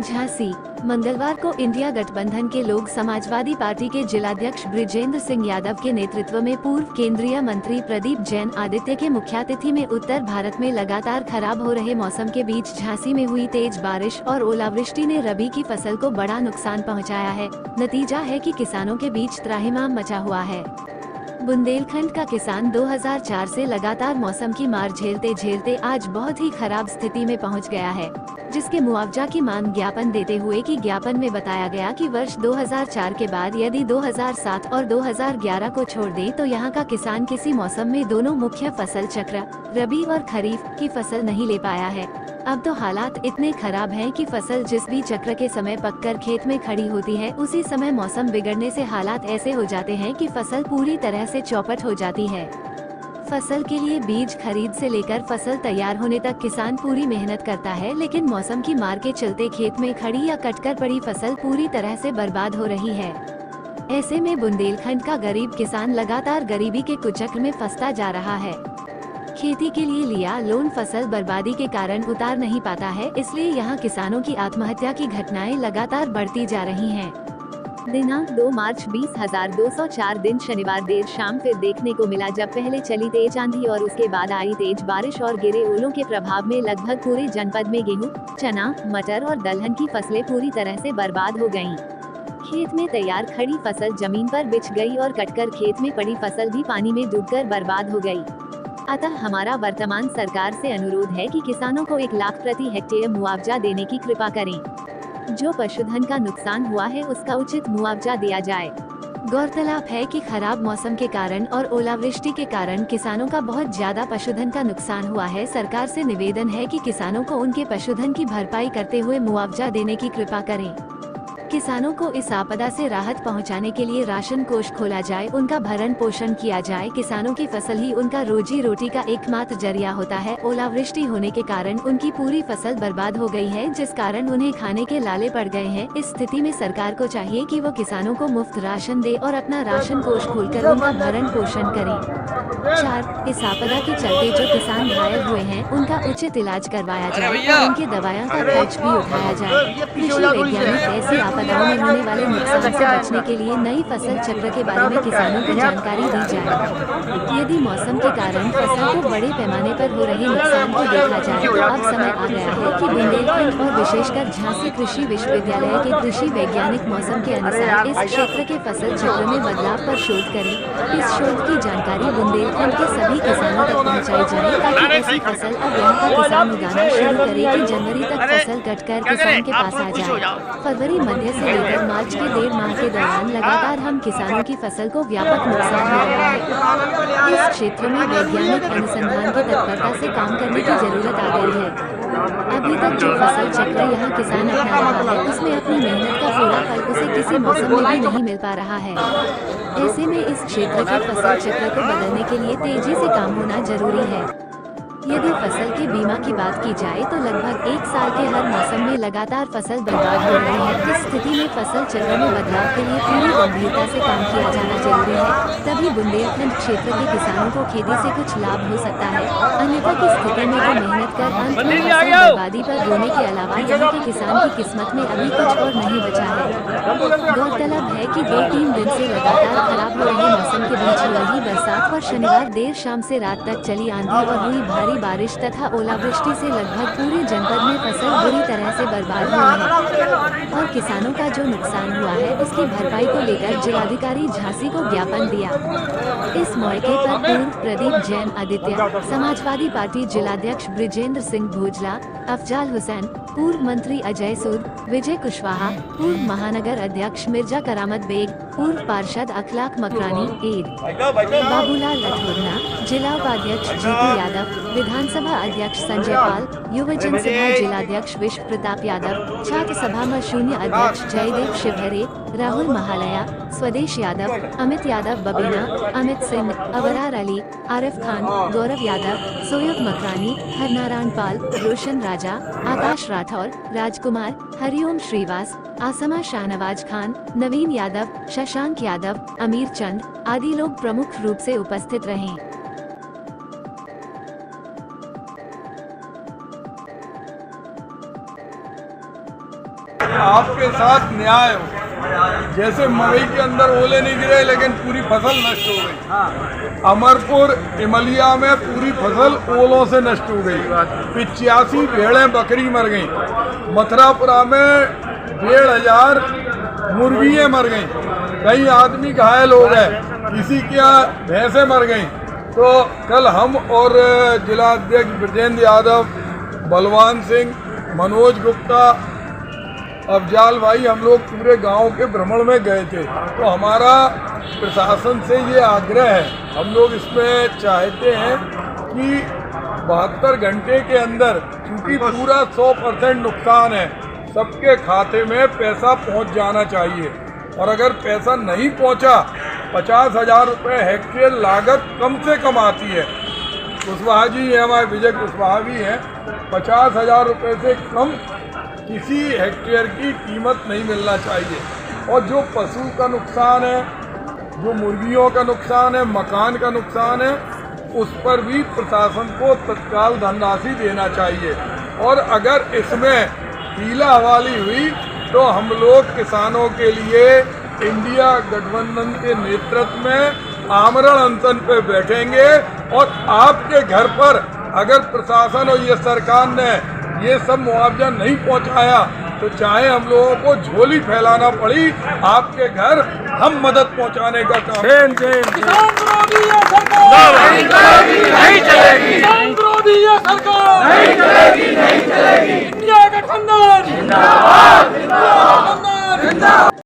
झांसी। मंगलवार को इंडिया गठबंधन के लोक समाजवादी पार्टी के जिलाध्यक्ष बृजेंद्र सिंह यादव के नेतृत्व में पूर्व केंद्रीय मंत्री प्रदीप जैन आदित्य के मुख्यातिथि में उत्तर भारत में लगातार खराब हो रहे मौसम के बीच झांसी में हुई तेज बारिश और ओलावृष्टि ने रबी की फसल को बड़ा नुकसान पहुंचाया है। नतीजा है कि किसानों के बीच त्राहिमाम मचा हुआ है। बुंदेलखंड का किसान 2004 से लगातार मौसम की मार झेलते झेलते आज बहुत ही खराब स्थिति में पहुंच गया है, जिसके मुआवजा की मांग ज्ञापन देते हुए कि ज्ञापन में बताया गया कि वर्ष 2004 के बाद यदि 2007 और 2011 को छोड़ दें तो यहां का किसान किसी मौसम में दोनों मुख्य फसल चक्र रबी और खरीफ की फसल नहीं ले पाया है। अब तो हालात इतने खराब हैं कि फसल जिस भी चक्र के समय पककर खेत में खड़ी होती है, उसी समय मौसम बिगड़ने से हालात ऐसे हो जाते हैं कि फसल पूरी तरह से चौपट हो जाती है। फसल के लिए बीज खरीद से लेकर फसल तैयार होने तक किसान पूरी मेहनत करता है, लेकिन मौसम की मार के चलते खेत में खड़ी या कटकर पड़ी फसल पूरी तरह से बर्बाद हो रही है। ऐसे में बुंदेलखंड का गरीब किसान लगातार गरीबी के कुचक्र में फंसता जा रहा है। खेती के लिए लिया लोन फसल बर्बादी के कारण उतार नहीं पाता है, इसलिए यहाँ किसानों की आत्महत्या की घटनाएं लगातार बढ़ती जा रही हैं। दिनांक 2 मार्च 20,204 दिन शनिवार देर शाम फिर देखने को मिला, जब पहले चली तेज आंधी और उसके बाद आई तेज बारिश और गिरे ओलों के प्रभाव में लगभग पूरे जनपद में गेहूं, चना, मटर और दलहन की फसलें पूरी तरह से बर्बाद हो गयीं। खेत में तैयार खड़ी फसल जमीन पर बिछ गई और कटकर खेत में पड़ी फसल भी पानी में डूबकर बर्बाद हो गई। अतः हमारा वर्तमान सरकार से अनुरोध है कि किसानों को 1 लाख प्रति हेक्टेयर मुआवजा देने की कृपा करें। जो पशुधन का नुकसान हुआ है उसका उचित मुआवजा दिया जाए। गौरतलब है कि खराब मौसम के कारण और ओलावृष्टि के कारण किसानों का बहुत ज्यादा पशुधन का नुकसान हुआ है। सरकार से निवेदन है कि किसानों को उनके पशुधन की भरपाई करते हुए मुआवजा देने की कृपा करें। किसानों को इस आपदा से राहत पहुंचाने के लिए राशन कोष खोला जाए, उनका भरण पोषण किया जाए। किसानों की फसल ही उनका रोजी रोटी का एकमात्र जरिया होता है। ओलावृष्टि होने के कारण उनकी पूरी फसल बर्बाद हो गई है, जिस कारण उन्हें खाने के लाले पड़ गए हैं। इस स्थिति में सरकार को चाहिए कि वो किसानों को मुफ्त राशन दे और अपना राशन कोष खोलकर उनका भरण पोषण करे। 4. इस आपदा के चलते जो किसान घायल हुए हैं उनका उचित इलाज करवाया जाए और उनकी दवाइयों का खर्च भी उठाया जाए। कृषि वैज्ञानिक ऐसी आपदाओं में होने वाले नुकसान से बचने के लिए नई फसल चक्र के बारे में किसानों को जानकारी दी जाए। यदि मौसम के कारण फसल को बड़े पैमाने पर हो रहे नुकसान को देखा जाए तो अब समय आ गया है कि बुंदेलखंड और विशेषकर झांसी कृषि विश्वविद्यालय के कृषि वैज्ञानिक मौसम के अनुसार इस क्षेत्र के फसल चक्र में बदलाव पर शोध करें। इस शोध की जानकारी बुंदेलखंड के सभी किसानों तक पहुंचाई जाए, ताकि ऐसी फसल अब यहाँ का किसान उगाना शुरू करे कि जनवरी तक फसल कटकर किसान के पास आ जाए। फरवरी मध्य से लेकर मार्च के 1.5 माह के दौरान लगातार हम किसानों की फसल को व्यापक नुकसान हो रहा है। इस क्षेत्र में वैज्ञानिक अनुसंधान की तत्परता से काम करने की जरूरत आ गई है। अभी तक जो फसल चक्र यहाँ किसान अपना रहा है उसमें अपनी मेहनत का पूरा फल उसे किसी मौसम में भी नहीं मिल पा रहा है। ऐसे में इस क्षेत्र के फसल चक्र को बदलने के लिए तेजी से काम होना जरूरी है। यदि फसल के बीमा की बात की जाए तो लगभग 1 साल के हर मौसम में लगातार फसल बर्बाद हो रही है। इस स्थिति में फसल चक्र में बदलाव के लिए पूरी गंभीरता से काम किया जाना जरूरी है, तभी बुंदेलखंड क्षेत्र के किसानों को खेती से कुछ लाभ हो सकता है। अन्यथा की स्थिति में वो मेहनत कर अंत में फसल बर्बादी पर रोने के अलावा यहाँ के किसान की किस्मत में अभी कुछ और नहीं बचा है। गौरतलब है कि 2-3 दिन से लगातार खराब हो रहे मौसम के बीच हो रही बरसात और शनिवार देर शाम से रात तक चली आंधी और हुई भारी बारिश तथा ओलावृष्टि से लगभग पूरे जनपद में फसल बुरी तरह से बर्बाद हुई है और किसानों का जो नुकसान हुआ है उसकी भरपाई को लेकर जिलाधिकारी झांसी को ज्ञापन दिया। इस मौके पर पूर्व प्रदीप जैन आदित्य, समाजवादी पार्टी जिलाध्यक्ष बृजेंद्र सिंह भोजला, अफजाल हुसैन, पूर्व मंत्री अजय सूद, विजय कुशवाहा, पूर्व महानगर अध्यक्ष मिर्जा करामत बेग, पूर्व पार्षद अखलाक मकरानी, एड बाबूलाल रठौड़ना, जिला उपाध्यक्ष जीतू यादव, विधानसभा अध्यक्ष संजय पाल, युवजन सभा जिलाध्यक्ष विश्व प्रताप यादव, छात्र सभा में शून्य अध्यक्ष जयदेव शिवहरे, राहुल महालया, स्वदेश यादव, अमित यादव बबीना, अमित सिंह, अबरार अली, आरिफ खान, गौरव यादव, सोयब मकरानी, हरनारायण पाल, रोशन राजा, आकाश राठौर, राजकुमार, हरिओम श्रीवास, आसमा शाहनवाज खान, नवीन यादव, शशांक यादव, अमीर चंद आदि लोग प्रमुख रूप से उपस्थित रहे। आपके साथ न्याय हो। जैसे मवई के अंदर ओले नहीं गिरे लेकिन पूरी फसल नष्ट हो गई। अमरपुर इमलिया में पूरी फसल ओलों से नष्ट हो गई। 85 भेड़ें बकरी मर गई। मथुरापुरा में 1500 मुर्गियाँ मर गई। कई आदमी घायल हो गए, किसी की भैंसें मर गई। तो कल हम और जिलाध्यक्ष ब्रिजेंद्र यादव, बलवान सिंह, मनोज गुप्ता, अफजाल भाई, हम लोग पूरे गांव के भ्रमण में गए थे। तो हमारा प्रशासन से ये आग्रह है, हम लोग इसमें चाहते हैं कि 72 घंटे के अंदर, क्योंकि पूरा 100% नुकसान है, सबके खाते में पैसा पहुंच जाना चाहिए। और अगर पैसा नहीं पहुंचा, 50,000 रुपये हेक्टेयर लागत कम से कम आती है। कुशवाहा जी है, हमारे विजय कुशवाहा भी हैं। 50,000 रुपये से कम किसी हेक्टेयर की कीमत नहीं मिलना चाहिए। और जो पशु का नुकसान है, जो मुर्गियों का नुकसान है, मकान का नुकसान है, उस पर भी प्रशासन को तत्काल धनराशि देना चाहिए। और अगर इसमें हीला हवाली हुई तो हम लोग किसानों के लिए इंडिया गठबंधन के नेतृत्व में आमरण अनशन पे बैठेंगे। और आपके घर पर अगर प्रशासन और ये सरकार ने ये सब मुआवजा नहीं पहुंचाया तो चाहे हम लोगों को झोली फैलाना पड़ी, आपके घर हम मदद पहुंचाने का काम। नहीं चलेगी, सरकार नहीं चलेगी, इंडिया गठबंधन जिंदाबाद, जिंदाबाद।